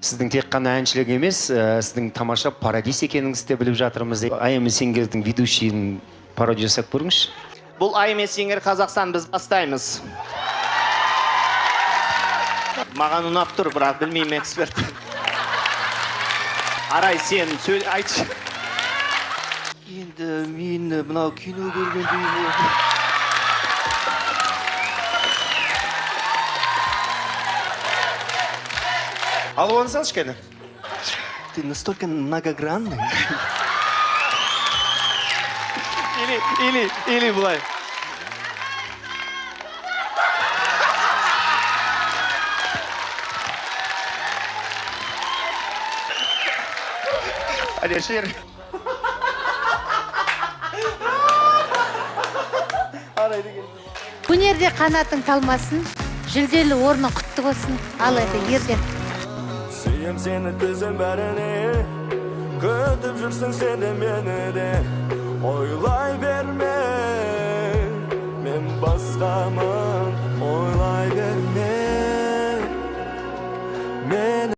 Сіздің тек қана әншілік емес, сіздің тамаша пародист екеніңізді де біліп жатырмыз. I Am a Singer'дің ведущийін пародия жасап көріңізші. Бұл I Am a Singer Қазақстан, біз бастаймыз. Маған ұнап тұр, бірақ білмеймін эксперт. Арай, сен айтшы. Енді мен мынау кино көргендей. Алып оны салшы кәне. Ты настолько многогранный. Или былай. Алишер. Өнерде қанатың талмасын, жүлделі орны құтты болсын. Ал это ерден. Сүйем сені тізім бәріне, күтіп жүрсің сен де мені де. Ойлай берме